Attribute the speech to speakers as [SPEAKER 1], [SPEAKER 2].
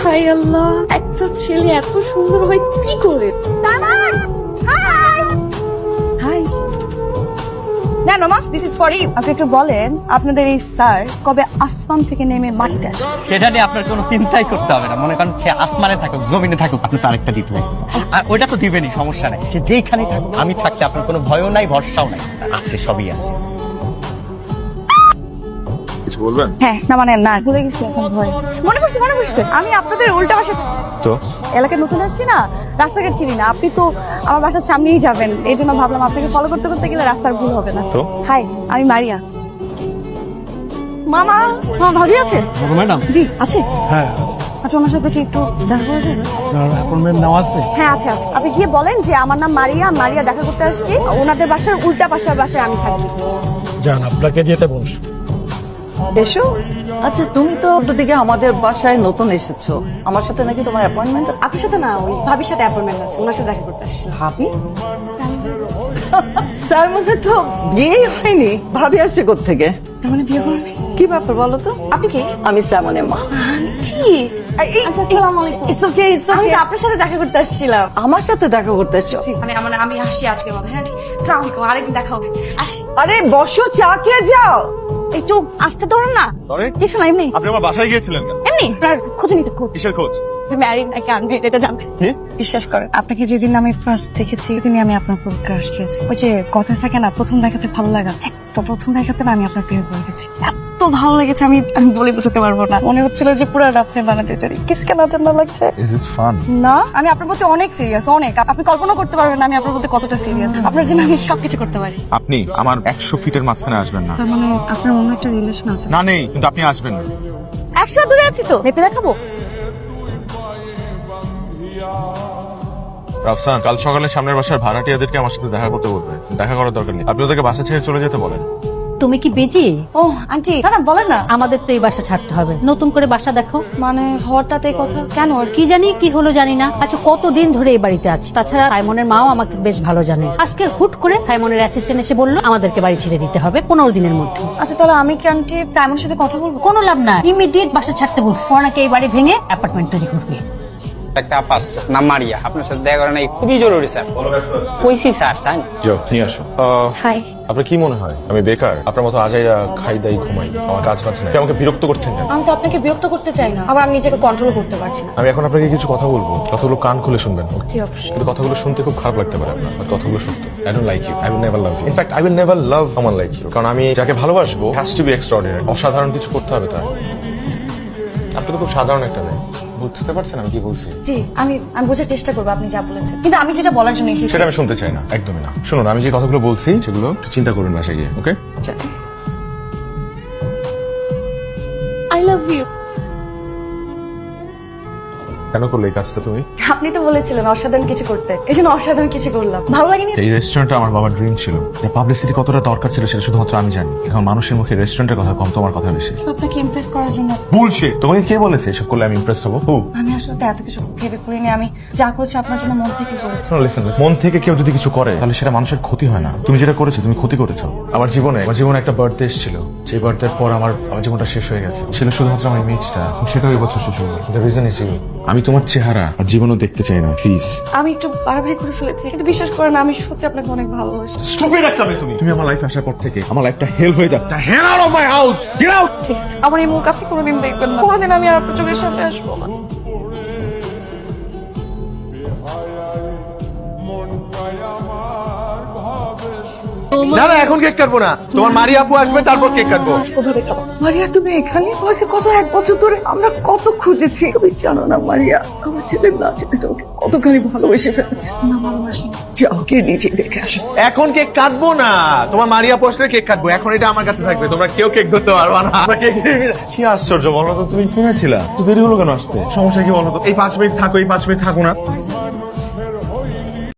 [SPEAKER 1] High আল্লাহ, একটা ছেলে এত সুন্দর হয় কি করে? হাই না নোমা, দিস ইজ ফর ইউ। আপনি একটু বলেন আপনাদের এই স্যার কবে আসমান থেকে নেমে মাটিতে আসে?
[SPEAKER 2] সেটা নিয়ে আপনার কোনো চিন্তাই করতে হবে না। মনে করেন সে আসমানে থাকুক জমিনে থাকুক, আপনি তো আরেকটা দিতে পারছেন, আর ওইটা তো দিবেনই, সমস্যা নাই। সে যেইখানেই থাকুক, আমি থাকতে আপনার কোনো ভয়ও নাই, ভরসাও নাই, আছে, সবই আছে।
[SPEAKER 3] কিছু বলবেন?
[SPEAKER 1] হ্যাঁ না মানে না, ভুলে গেছি এখন ভয়। মনে পড়ছে আমি আপনাদের উল্টা পাশে
[SPEAKER 3] তো
[SPEAKER 1] এলাকায় নতুন আসছি না, রাস্তাঘাট চিনি না। আপনি তো আমার বাসার সামনেই যাবেন, এই জন্য ভাবলাম আপনাকে ফলো করতে করতে গেলে রাস্তার ভুল হবে না।
[SPEAKER 3] তো?
[SPEAKER 1] হাই, আমি মারিয়া। মামা, ভাবি আছে?
[SPEAKER 3] ম্যাডাম?
[SPEAKER 1] জি আছে।
[SPEAKER 3] হ্যাঁ,
[SPEAKER 1] আচ্ছা, ওনার সাথে কি একটু দেখা করা যাবে?
[SPEAKER 3] অ্যাপয়েন্টমেন্ট নেওয়া আছে।
[SPEAKER 1] হ্যাঁ আছে। আপনি গিয়ে বলেন যে আমার নাম মারিয়া দেখা করতে আসছি, ওনাদের বাসার উল্টা পাশের বাসায় আমি থাকি।
[SPEAKER 3] যান, আপনাকে যেতে বলছি।
[SPEAKER 4] এসো। আচ্ছা, তুমি তো দিকে আমাদের বাসায় নতুন এসেছো, আমার সাথে নাকি তোমার অ্যাপয়েন্টমেন্ট?
[SPEAKER 1] আপনার সাথে না, ওই ভাবির সাথে অ্যাপয়েন্টমেন্ট আছে, ওনার সাথে দেখা করতে আসছি।
[SPEAKER 4] ভাবি? স্যার মনে তো বিয়ে হয়নি, ভাবি আসবে কোত্থেকে?
[SPEAKER 1] তার মানে বিয়ে করবে?
[SPEAKER 4] কি ব্যাপার বলো তো?
[SPEAKER 1] আপনি কি?
[SPEAKER 4] আমি স্যামনের মা।
[SPEAKER 1] আন্টি, আচ্ছা, আসসালামু আলাইকুম।
[SPEAKER 4] It's okay, it's
[SPEAKER 1] আমি
[SPEAKER 4] okay.
[SPEAKER 1] তো আপনার সাথে দেখা করতে আসছিলাম।
[SPEAKER 4] আমার সাথে দেখা করতে এসছো?
[SPEAKER 1] মানে আমি আসছি আজকের মতো। হ্যাঁ, আসসালামু আলাইকুম, আরেকদিন দেখা হবে। আসি।
[SPEAKER 4] আরে বসো, চা খেয়ে যাও।
[SPEAKER 1] একটু আসতে ধরুন না। কিছু না, এমনি
[SPEAKER 3] আপনি আমার বাসায় গিয়েছিলেন কেন?
[SPEAKER 1] এমনি আপনার খোঁজে নিতে খোঁজ।
[SPEAKER 3] কিসের খোঁজ?
[SPEAKER 1] ম্যারিড নাকি আনম্যারিড এটা জানতে। বিশ্বাস করেন, আপনাকে যেদিন আমি ফার্স্ট দেখেছি সেদিনই আমি আপনার উপর ক্রাশ খেয়েছি। ওই যে কথা থাকে না, প্রথম দেখাতে ভালো লাগা, তো প্রথম দেখাতে না আমি আপনার প্রেমে পড়ে গেছি। এত ভালো লেগেছে আমি বলে বোঝাতে পারবো না। মনে হচ্ছিল যে পুরো রাত্রে বানাতে চাই। কিসকে না জানা লাগছে
[SPEAKER 3] ইজ দিস ফান?
[SPEAKER 1] না, আমি আপনার প্রতি অনেক সিরিয়াস, অনেক। আপনি কল্পনা করতে পারবেন না আমি আপনার প্রতি কতটা সিরিয়াস। আপনার জন্য আমি সবকিছু করতে পারি।
[SPEAKER 3] আপনি আমার 100 ফিটের মাঝখানে আসবেন না।
[SPEAKER 1] তার মানে আপনার অন্য একটা রিলেশন আছে?
[SPEAKER 3] না, নেই, কিন্তু আপনি আসবেন না।
[SPEAKER 1] একসাথে দূরে আছি তো, মেপে দেখাবো।
[SPEAKER 3] রাফসান, কাল সকালে সামনের বাসার ভাড়াটিয়াদেরকে আমার সাথে দেখা করতে বলবে। দেখা করার দরকার নেই, আপনি ওদেরকে বাসা ছেড়ে চলে যেতে বলেন।
[SPEAKER 5] তুমি কি বেজি?
[SPEAKER 1] ও আন্টি, না বলেন না।
[SPEAKER 5] আমাদের তো এই বাসা ছাড়তে হবে, নতুন করে বাসা দেখো।
[SPEAKER 1] মানে হঠাৎ এই কথা কেন? আর কি?
[SPEAKER 5] কি জানি কি হলো জানি না। আচ্ছা, কতদিন ধরে এই বাড়িতে আছি? তাছাড়া সাইমনের মাও আমাকে বেশ ভালো জানে। আজকে হুট করে সাইমনের অ্যাসিস্ট্যান্ট এসে বললো আমাদেরকে বাড়ি ছেড়ে দিতে হবে 15 দিনের মধ্যে।
[SPEAKER 1] আচ্ছা, তাহলে আমি কি আন্টি সাইমনের সাথে কথা বলবো?
[SPEAKER 5] কোনো লাভ না, ইমিডিয়েট বাসা ছাড়তে বলছি। ওনাকে এই বাড়ি ভেঙে অ্যাপার্টমেন্ট তৈরি করবে।
[SPEAKER 6] একটা আপা আসছে, নাম মারিয়া, আপনার সাথে দেখা করা নাই, খুবই জরুরি স্যার। কইছি স্যার, তাই না?
[SPEAKER 3] যাও, নিয়ে আসো।
[SPEAKER 1] হাই।
[SPEAKER 3] আপনার কি মনে হয় আমি বেকার? আপনার মতো আজাইরা খাই দাই ঘুমাই, আমার কাজ বাজ নাই। আমাকে বিরক্ত করছেন কেন?
[SPEAKER 1] আমি তো আপনাকে বিরক্ত করতে চাই না, আবার আমি নিজেকে কন্ট্রোল করতে পারছি না।
[SPEAKER 3] আমি এখন আপনাকে কিছু কথা বলবো, কথাগুলো কান খুলে শুনবেন।
[SPEAKER 1] জি অবশ্যই।
[SPEAKER 3] কিন্তু কথাগুলো শুনতে খুব খারাপ লাগতে পারে আপনার, বাট কথাগুলো সত্য। I don't like you, I will never love you. In fact I will never love someone like you. কারণ আমি যাকে ভালোবাসবো হ্যাজ টু বি এক্সট্রাঅর্ডিনারি, অসাধারণ কিছু করতে হবে তার। আপনি তো খুব সাধারণ একটা মেয়ে, বুঝতে পারছেন আমি কি বলছি?
[SPEAKER 1] জি, আমি বোঝার চেষ্টা করবো আপনি যা বলেছেন, কিন্তু আমি যেটা বলার জন্য এসেছি
[SPEAKER 3] সেটা আমি শুনতে চাই না, একদমই না। শুনুন, আমি যে কথাগুলো বলছি সেগুলো একটু চিন্তা করুন বাসায় গিয়ে, ওকে?
[SPEAKER 1] I love you.
[SPEAKER 3] কেন করলে এই কাজটা তুমি?
[SPEAKER 1] আপনি তো বলেছিলেন অসাধারণ কিছু করতে, এই জন্য অসাধারণ কিছু করলাম। ভালো লাগেনি?
[SPEAKER 3] এই রেস্টুরেন্টটা আমার বাবার ড্রিম ছিল। পাবলিসিটি কতটা দরকার ছিল সেটা শুধুমাত্র আমি জানি। এখন মানুষের মুখে রেস্টুরেন্টের কথা কম, তোমার কথা বেশি।
[SPEAKER 1] আপনাকে ইমপ্রেস করার জন্য।
[SPEAKER 3] বুলশিট! তোমাকে কে বলেছে এসব করলে আমি ইমপ্রেসড হবো?
[SPEAKER 1] আমি আসলে এত কিছু ভেবে করিনি, আমি যা করেছি আপনার জন্য মন থেকে করেছি।
[SPEAKER 3] লিসেন, মন থেকে কেউ যদি কিছু করে তাহলে সেটা মানুষের ক্ষতি হয় না। তুমি যেটা করেছো তুমি ক্ষতি করেছো। আমার জীবনে একটা বার্থডে এসেছিল, যে বার্থডে পর আমার জীবনটা শেষ হয়ে গেছে। ছিল শুধুমাত্র আমার ইমেজটা, সেটাও এই বছর শেষ হয়ে গেছে। The reason is you. আমি তোমার চেহারা আর জীবনও দেখতে চাই না, প্লিজ।
[SPEAKER 1] আমি একটু বাড়াবাড়ি করে ফেলেছি, কিন্তু বিশ্বাস করেন আমি সত্যি আপনাকে অনেক ভালোবাসি।
[SPEAKER 3] স্টুপিড একটা মেয়ে তুমি। তুমি আমার লাইফে আসার পর থেকে আমার লাইফটা হেল হয়ে যাচ্ছে। Hell out of my house, get out.
[SPEAKER 1] ঠিক আছে, আমার এই মুখ আপনি কোনোদিন দেখবেন না, কোনোদিন আমি আর আপনার চোখের সামনে আসবো না।
[SPEAKER 7] না না, এখন কেক কাটবো না। তোমার মারিয়া আপু আসবে, তারপর কেক কাটবো।
[SPEAKER 4] মারিয়া, তুমি এখানে? তোমাকে কত 1 বছর ধরে আমরা কত খুঁজেছি। তুমি জানো না মারিয়া, আমার ছেলে না ছেলে তোমাকে কতখানি ভালোবেসে ফেলেছে।
[SPEAKER 1] না ভালোবাসি।
[SPEAKER 4] যাও, কে নিজে দেখে আসো।
[SPEAKER 7] এখন কেক কাটবো না, তোমার মারিয়া আপু আসলে কেক কাটবো। এখন এটা আমার কাছে থাকবে, তোমরা কেউ কেক ধরতে পারবা না। আমরা কেক
[SPEAKER 3] কি আশ্চর্য, বলো তো তুমি ঘুমিয়েছিলা তো দেরি হলো কেন আসতে? সমস্যা কি বলো তো?
[SPEAKER 7] এই 5 মিনিট থাকো, এই 5 মিনিট থাকো না।